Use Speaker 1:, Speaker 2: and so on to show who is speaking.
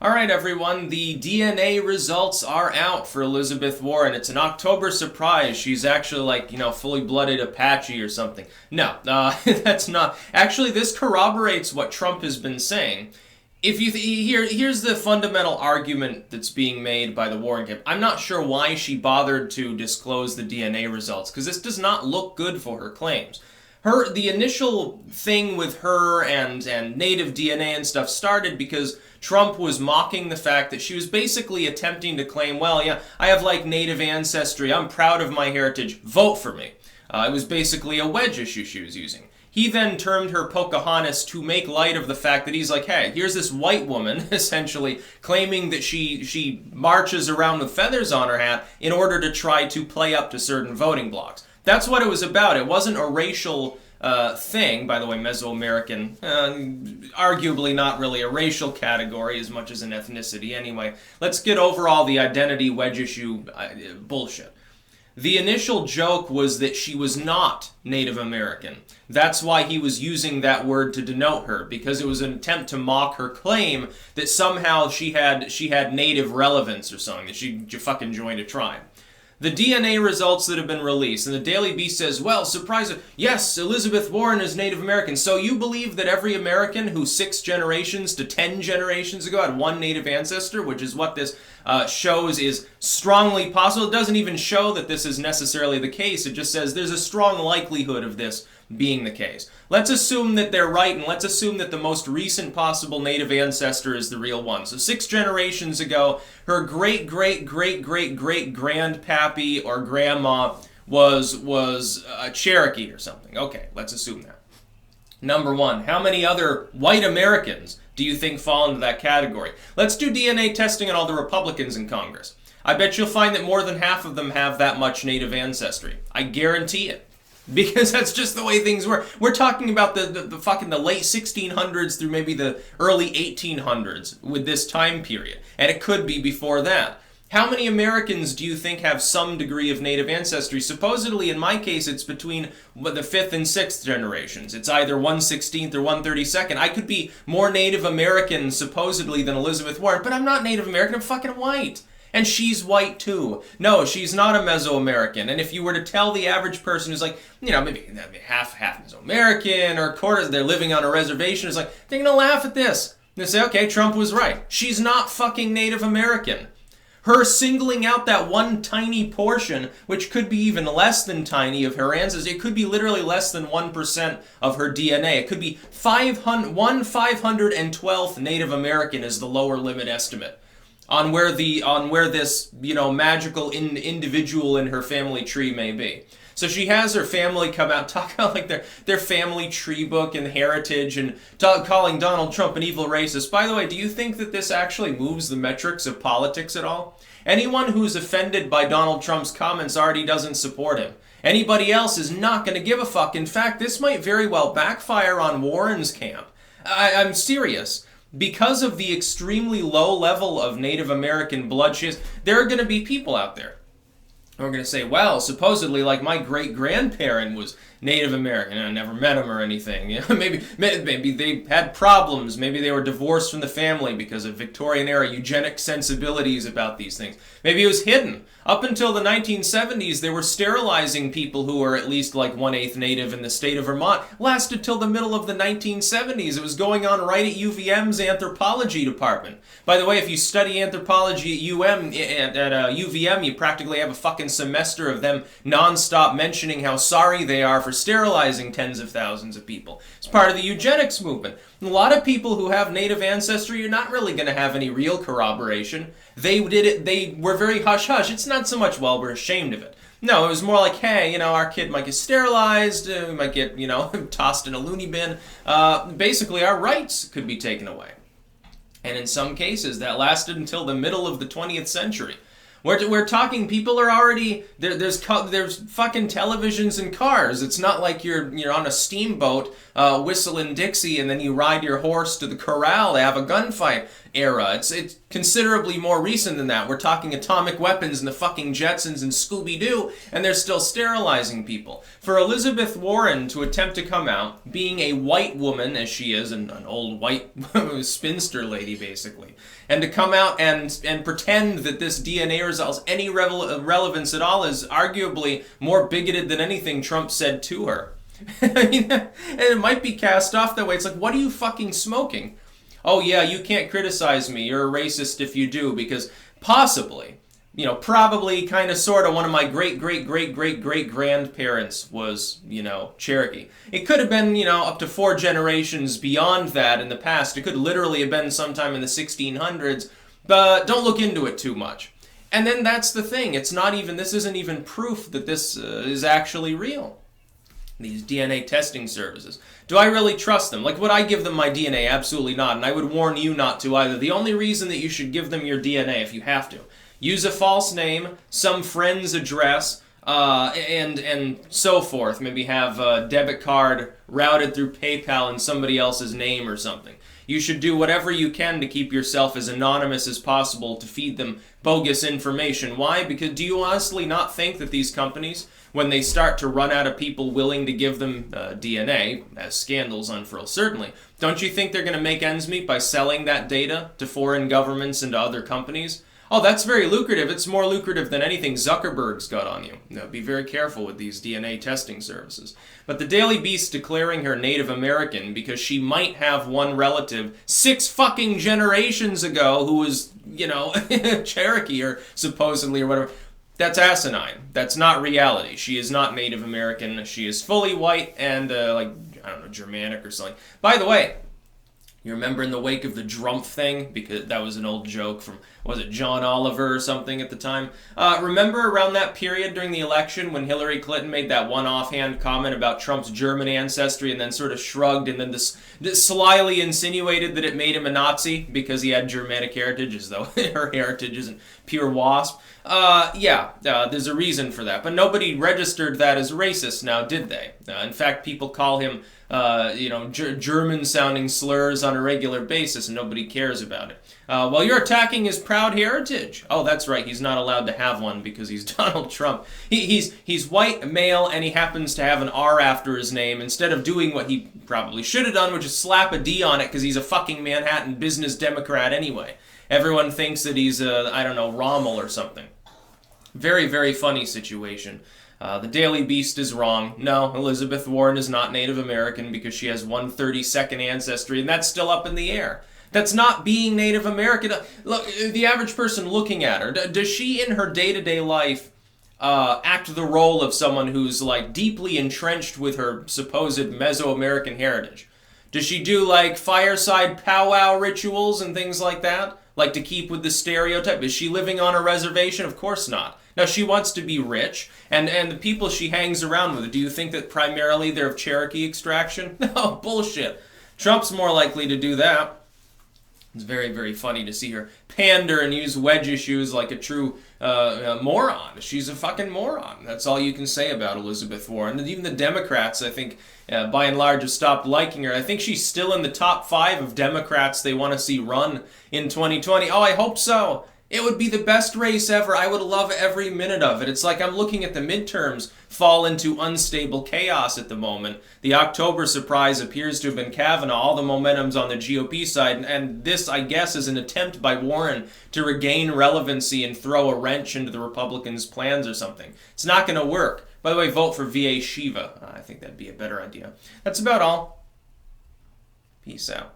Speaker 1: All right, everyone, the DNA results are out for Elizabeth Warren. It's an October surprise. She's actually like, fully blooded Apache or something. No, that's not. Actually, this corroborates what Trump has been saying. If you here's the fundamental argument that's being made by the Warren camp. I'm not sure why she bothered to disclose the DNA results, because this does not look good for her claims. The initial thing with her and native DNA and stuff started because Trump was mocking the fact that she was basically attempting to claim, well, yeah, I have like native ancestry, I'm proud of my heritage, vote for me. It was basically a wedge issue she was using. He then termed her Pocahontas to make light of the fact that he's like, hey, here's this white woman, essentially, claiming that she marches around with feathers on her hat in order to try to play up to certain voting blocks. That's what it was about. It wasn't a racial thing. By the way, Mesoamerican, arguably not really a racial category as much as an ethnicity. Anyway, let's get over all the identity wedge issue bullshit. The initial joke was that she was not Native American. That's why he was using that word to denote her, because it was an attempt to mock her claim that somehow she had native relevance or something, that she fucking joined a tribe. The DNA results that have been released, and the Daily Beast says, well, surprise, yes, Elizabeth Warren is Native American. So you believe that every American who 6 generations to 10 generations ago had one native ancestor, which is what this shows is strongly possible. It doesn't even show that this is necessarily the case. It just says there's a strong likelihood of this being the case. Let's assume that they're right, and let's assume that the most recent possible native ancestor is the real one. So 6 generations ago, her great-great-great-great-great-grandpappy or grandma was a Cherokee or something. Okay, let's assume that. Number 1, how many other white Americans do you think fall into that category? Let's do DNA testing on all the Republicans in Congress. I bet you'll find that more than half of them have that much native ancestry. I guarantee it. Because that's just the way things were. We're talking about the late 1600s through maybe the early 1800s with this time period. And it could be before that. How many Americans do you think have some degree of native ancestry? Supposedly, in my case, it's between the 5th and 6th generations. It's either 1/16th or 1/32nd. I could be more Native American, supposedly, than Elizabeth Warren, but I'm not Native American. I'm fucking white. And she's white too. No, she's not a Mesoamerican. And if you were to tell the average person who's like, maybe half Mesoamerican or quarter, they're living on a reservation, it's like, they're gonna laugh at this. They say, okay, Trump was right. She's not fucking Native American. Her singling out that one tiny portion, which could be even less than tiny of her ancestors, it could be literally less than 1% of her DNA. It could be 512th Native American is the lower limit estimate on where this magical individual in her family tree may be. So she has her family come out, talk about like their family tree book and heritage, and calling Donald Trump an evil racist. By the way, do you think that this actually moves the metrics of politics at all? Anyone who's offended by Donald Trump's comments already doesn't support him. Anybody else is not going to give a fuck. In fact, this might very well backfire on Warren's camp. I'm serious. Because of the extremely low level of Native American blood she has, there are going to be people out there who are going to say, well, supposedly, like, my great-grandparent was Native American, and I never met him or anything. Maybe they had problems. Maybe they were divorced from the family because of Victorian-era eugenic sensibilities about these things. Maybe it was hidden. Up until the 1970s, they were sterilizing people who were at least like 1/8 Native in the state of Vermont. Lasted till the middle of the 1970s. It was going on right at UVM's anthropology department. By the way, if you study anthropology at UVM, you practically have a fucking semester of them nonstop mentioning how sorry they are for sterilizing tens of thousands of people. It's part of the eugenics movement. A lot of people who have native ancestry, you're not really going to have any real corroboration. They were very hush-hush. It's not so much, well, we're ashamed of it. No, it was more like, hey, our kid might get sterilized, we might get, tossed in a loony bin. Basically, our rights could be taken away. And in some cases, that lasted until the middle of the 20th century. We're talking people are already there's fucking televisions and cars. It's not like you're on a steamboat whistling Dixie and then you ride your horse to the corral to have a gunfight era. It's considerably more recent than that. We're talking atomic weapons and the fucking Jetsons and Scooby-Doo, and they're still sterilizing people. For Elizabeth Warren to attempt to come out, being a white woman, as she is, an old white spinster lady, basically, and to come out and pretend that this DNA results any relevance at all is arguably more bigoted than anything Trump said to her. I mean, and it might be cast off that way. It's like, what are you fucking smoking? Oh yeah, you can't criticize me. You're a racist if you do, because possibly, probably kind of sort of one of my great-great-great-great-great-grandparents was, Cherokee. It could have been, up to 4 generations beyond that in the past. It could literally have been sometime in the 1600s, but don't look into it too much. And then that's the thing. This isn't even proof that this is actually real. These DNA testing services. Do I really trust them? Like, would I give them my DNA? Absolutely not. And I would warn you not to either. The only reason that you should give them your DNA, if you have to, use a false name, some friend's address, and so forth. Maybe have a debit card routed through PayPal in somebody else's name or something. You should do whatever you can to keep yourself as anonymous as possible to feed them bogus information. Why? Because do you honestly not think that these companies, when they start to run out of people willing to give them DNA, as scandals unfurl certainly, don't you think they're going to make ends meet by selling that data to foreign governments and to other companies? Oh, that's very lucrative. It's more lucrative than anything Zuckerberg's got on you. Now, be very careful with these DNA testing services. But the Daily Beast declaring her Native American because she might have one relative 6 fucking generations ago who was, Cherokee or supposedly or whatever. That's asinine. That's not reality. She is not Native American. She is fully white and, Germanic or something. By the way, you remember in the wake of the Drumpf thing? Because that was an old joke from, was it John Oliver or something at the time? Remember around that period during the election when Hillary Clinton made that one offhand comment about Trump's German ancestry and then sort of shrugged and then this slyly insinuated that it made him a Nazi because he had Germanic heritage, as though her heritage isn't pure wasp? There's a reason for that. But nobody registered that as racist now, did they? In fact, people call him German-sounding slurs on a regular basis, and nobody cares about it. Well, you're attacking his proud heritage. Oh, that's right. He's not allowed to have one because he's Donald Trump. He's white, male, and he happens to have an R after his name instead of doing what he probably should have done, which is slap a D on it because he's a fucking Manhattan business Democrat anyway. Everyone thinks that he's Rommel or something. Very, very funny situation. The Daily Beast is wrong. No, Elizabeth Warren is not Native American because she has 1/32nd ancestry, and that's still up in the air. That's not being Native American. Look, the average person looking at her, does she in her day-to-day life act the role of someone who's deeply entrenched with her supposed Mesoamerican heritage? Does she do fireside powwow rituals and things like that? To keep with the stereotype? Is she living on a reservation? Of course not. Now, she wants to be rich, and the people she hangs around with, do you think that primarily they're of Cherokee extraction? No, bullshit. Trump's more likely to do that. It's very, very funny to see her pander and use wedge issues like a true moron. She's a fucking moron. That's all you can say about Elizabeth Warren. And even the Democrats, I think, by and large, have stopped liking her. I think she's still in the top 5 of Democrats they want to see run in 2020. Oh, I hope so. It would be the best race ever. I would love every minute of it. It's like I'm looking at the midterms fall into unstable chaos at the moment. The October surprise appears to have been Kavanaugh. All the momentum's on the GOP side. And this, I guess, is an attempt by Warren to regain relevancy and throw a wrench into the Republicans' plans or something. It's not going to work. By the way, vote for V.A. Shiva. I think that'd be a better idea. That's about all. Peace out.